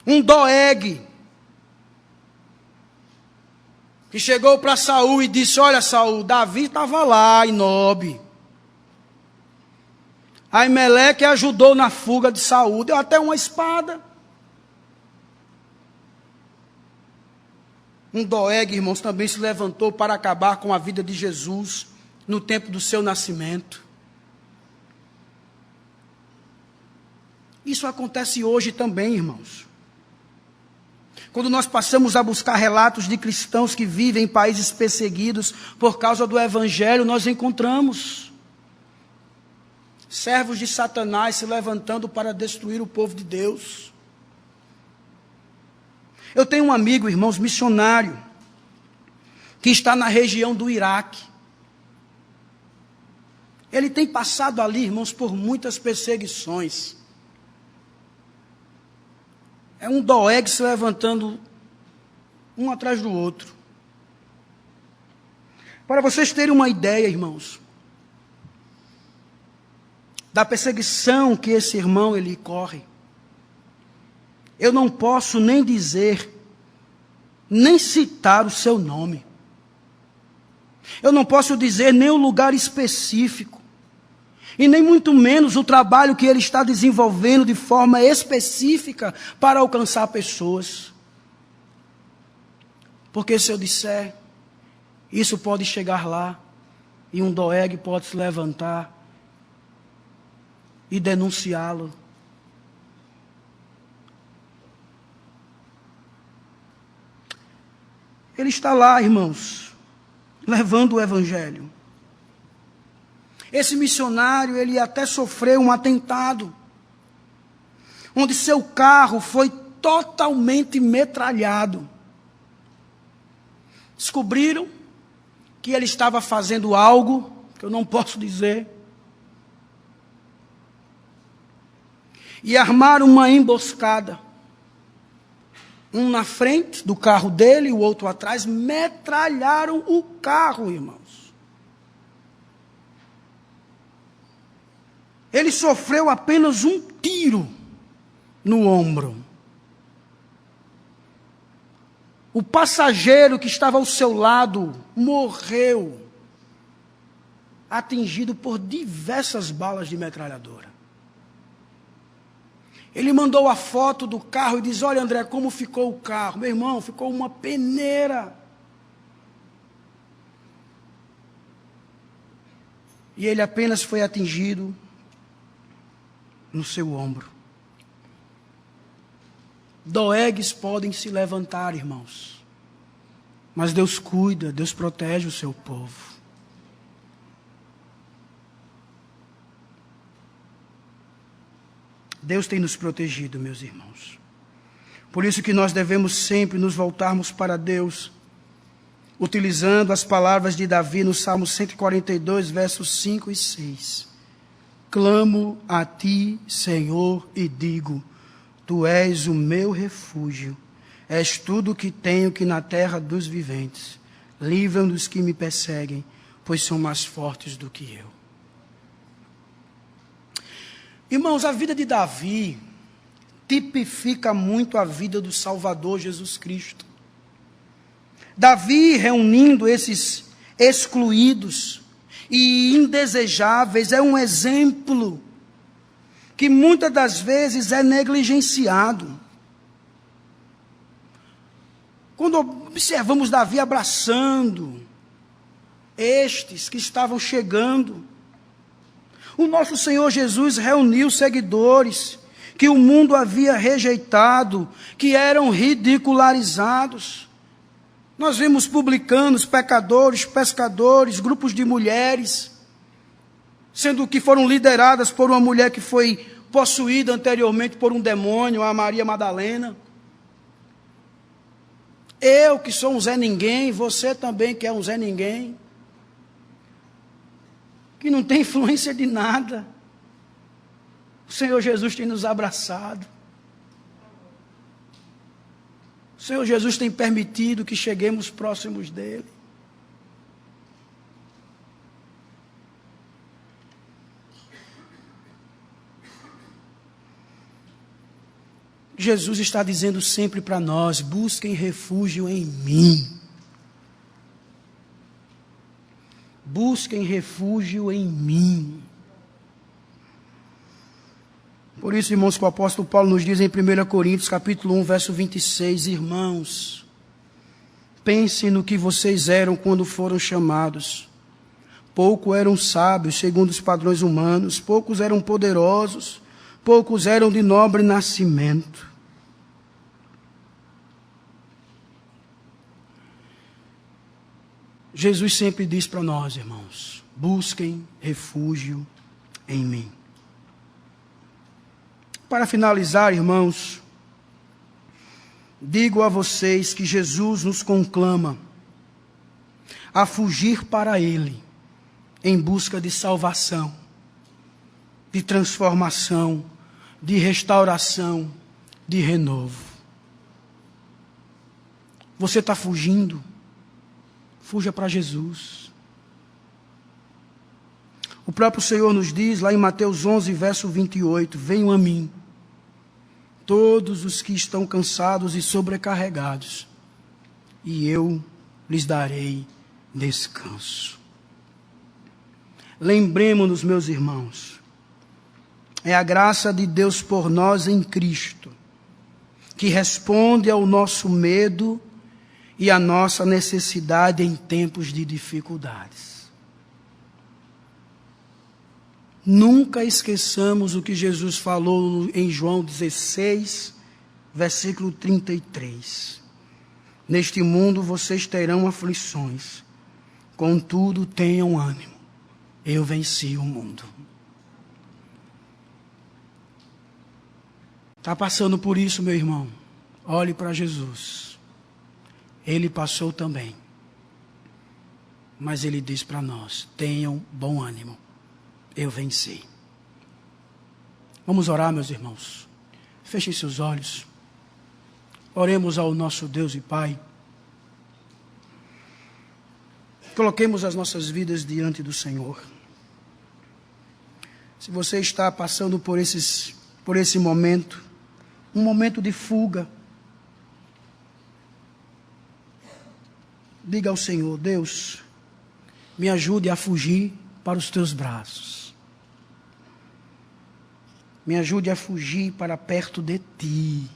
Um doegue que chegou para Saul e disse, olha Saul, Davi estava lá em Nob. Aimeleque ajudou na fuga de Saul, deu até uma espada. Um doegue, irmãos, também se levantou para acabar com a vida de Jesus no tempo do seu nascimento. Isso acontece hoje também, irmãos. Quando nós passamos a buscar relatos de cristãos que vivem em países perseguidos por causa do evangelho, nós encontramos servos de Satanás se levantando para destruir o povo de Deus. Eu tenho um amigo, irmãos, missionário, que está na região do Iraque. Ele tem passado ali, irmãos, por muitas perseguições. É um doegue se levantando um atrás do outro. Para vocês terem uma ideia, irmãos, da perseguição que esse irmão ele corre, eu não posso nem dizer, nem citar o seu nome. Eu não posso dizer nem o lugar específico. E nem muito menos o trabalho que ele está desenvolvendo de forma específica para alcançar pessoas. Porque se eu disser, isso pode chegar lá, e um doegue pode se levantar e denunciá-lo. ele está lá, irmãos, levando o evangelho. Esse missionário, ele até sofreu um atentado, onde seu carro foi totalmente metralhado. Descobriram que ele estava fazendo algo que eu não posso dizer, e armaram uma emboscada. Um na frente do carro dele e o outro atrás, metralharam o carro, irmãos. Ele sofreu apenas um tiro no ombro. O passageiro que estava ao seu lado morreu, atingido por diversas balas de metralhadora. Ele mandou a foto do carro e diz: olha, André, como ficou o carro. Meu irmão, ficou uma peneira. E ele apenas foi atingido no seu ombro. Doegues podem se levantar, irmãos. Mas Deus cuida, Deus protege o seu povo. Deus tem nos protegido, meus irmãos. Por isso que nós devemos sempre nos voltarmos para Deus, utilizando as palavras de Davi no Salmo 142, versos 5 e 6. Clamo a ti, Senhor, e digo: tu és o meu refúgio, és tudo o que tenho que na terra dos viventes. Livra-me dos que me perseguem, pois são mais fortes do que eu. Irmãos, a vida de Davi tipifica muito a vida do Salvador Jesus Cristo. Davi, reunindo esses excluídos e indesejáveis, é um exemplo que muitas das vezes é negligenciado. Quando observamos Davi abraçando estes que estavam chegando, o nosso Senhor Jesus reuniu seguidores que o mundo havia rejeitado, que eram ridicularizados. Nós vimos publicanos, pecadores, pescadores, grupos de mulheres, sendo que foram lideradas por uma mulher que foi possuída anteriormente por um demônio, a Maria Madalena. Eu que sou um Zé Ninguém, você também que é um Zé Ninguém, que não tem influência de nada. O Senhor Jesus tem nos abraçado. O Senhor Jesus tem permitido que cheguemos próximos dele. Jesus está dizendo sempre para nós: busquem refúgio em mim. Busquem refúgio em mim. Por isso, irmãos, que o apóstolo Paulo nos diz em 1 Coríntios, capítulo 1, verso 26, irmãos, pensem no que vocês eram quando foram chamados. Pouco eram sábios, segundo os padrões humanos, poucos eram poderosos, poucos eram de nobre nascimento. Jesus sempre diz para nós, irmãos, busquem refúgio em mim. Para finalizar, irmãos, digo a vocês que Jesus nos conclama a fugir para Ele, em busca de salvação, de transformação, de restauração, de renovo. Você está fugindo? Fuja para Jesus. O próprio Senhor nos diz, lá em Mateus 11, verso 28, venham a mim, todos os que estão cansados e sobrecarregados, e eu lhes darei descanso. Lembremos-nos, meus irmãos, é a graça de Deus por nós em Cristo, que responde ao nosso medo e à nossa necessidade em tempos de dificuldades. Nunca esqueçamos o que Jesus falou em João 16, versículo 33. Neste mundo vocês terão aflições, contudo tenham ânimo, eu venci o mundo. Está passando por isso, meu irmão? Olhe para Jesus. Ele passou também. Mas ele diz para nós: tenham bom ânimo, eu venci. Vamos orar, meus irmãos. Fechem seus olhos. Oremos ao nosso Deus e Pai. Coloquemos as nossas vidas diante do Senhor. Se você está passando por esse momento, um momento de fuga, diga ao Senhor: Deus, me ajude a fugir para os teus braços. Me ajude a fugir para perto de ti.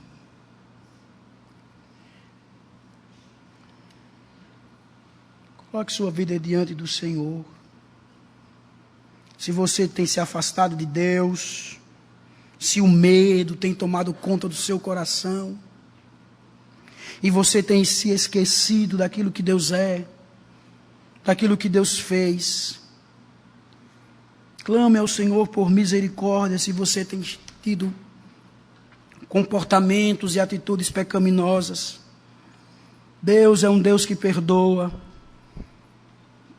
Coloque sua vida diante do Senhor. Se você tem se afastado de Deus, se o medo tem tomado conta do seu coração, e você tem se esquecido daquilo que Deus é, daquilo que Deus fez, clame ao Senhor por misericórdia. Se você tem tido comportamentos e atitudes pecaminosas, Deus é um Deus que perdoa.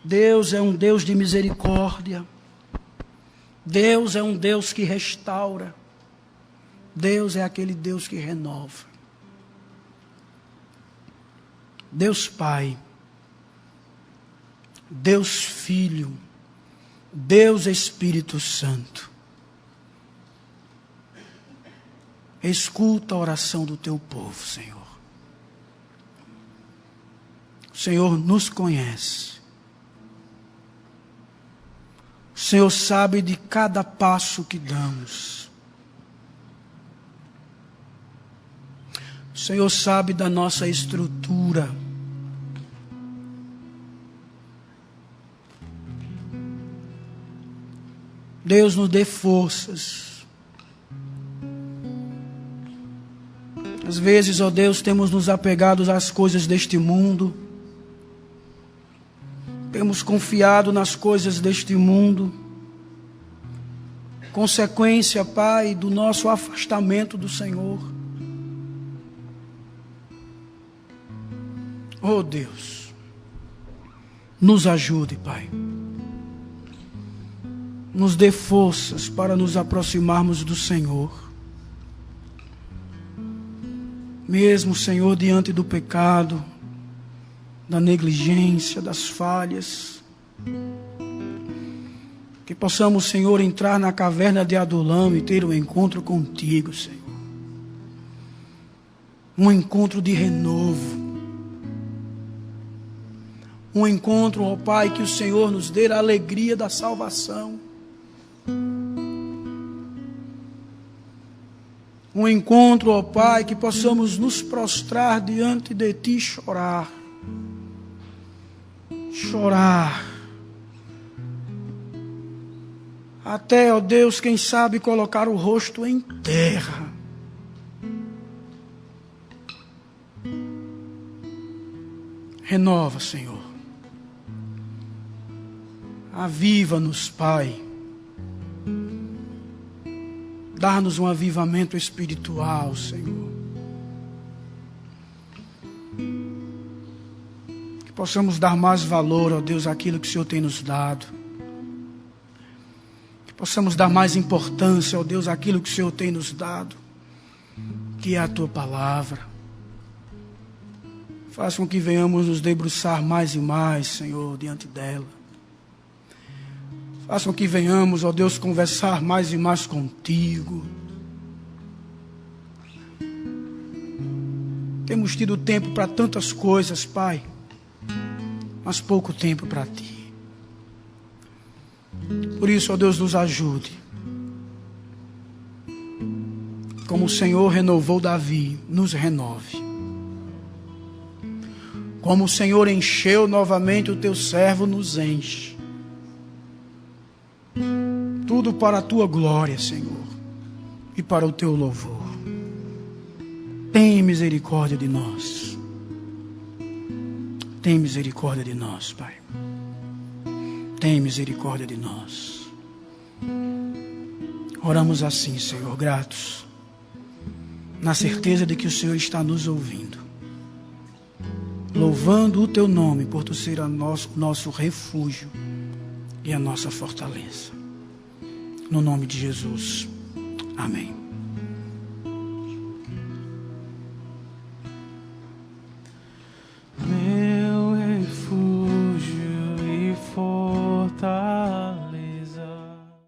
Deus é um Deus de misericórdia. Deus é um Deus que restaura. Deus é aquele Deus que renova. Deus Pai, Deus Filho, Deus Espírito Santo, escuta a oração do teu povo, Senhor. O Senhor nos conhece. O Senhor sabe de cada passo que damos. O Senhor sabe da nossa estrutura. Deus nos dê forças. Às vezes, ó Deus, temos nos apegado às coisas deste mundo. Temos confiado nas coisas deste mundo. Consequência, Pai, do nosso afastamento do Senhor. Oh Deus, nos ajude, Pai. Nos dê forças para nos aproximarmos do Senhor. Mesmo, Senhor, diante do pecado, da negligência, das falhas, que possamos, Senhor, entrar na caverna de Adulão e ter um encontro contigo, Senhor. Um encontro de renovo. Um encontro, ó Pai, que o Senhor nos dê a alegria da salvação. Um encontro, ó Pai, que possamos nos prostrar diante de Ti e chorar. Chorar. Até, ó Deus, quem sabe colocar o rosto em terra. Renova, Senhor. Aviva-nos, Pai. Dá-nos um avivamento espiritual, Senhor. Que possamos dar mais valor, ó Deus, àquilo que o Senhor tem nos dado. Que possamos dar mais importância, ó Deus, àquilo que o Senhor tem nos dado, que é a Tua palavra. Faça com que venhamos nos debruçar mais e mais, Senhor, diante dela. Faça com que venhamos, ó Deus, conversar mais e mais contigo. Temos tido tempo para tantas coisas, Pai, mas pouco tempo para Ti. Por isso, ó Deus, nos ajude. Como o Senhor renovou Davi, nos renove. Como o Senhor encheu novamente o Teu servo, nos enche. Tudo para a Tua glória, Senhor, e para o Teu louvor. Tem misericórdia de nós. Tem misericórdia de nós, Pai. Tem misericórdia de nós. Oramos assim, Senhor, gratos, na certeza de que o Senhor está nos ouvindo, louvando o Teu nome por Tu ser o nosso refúgio e a nossa fortaleza. No nome de Jesus. Amém.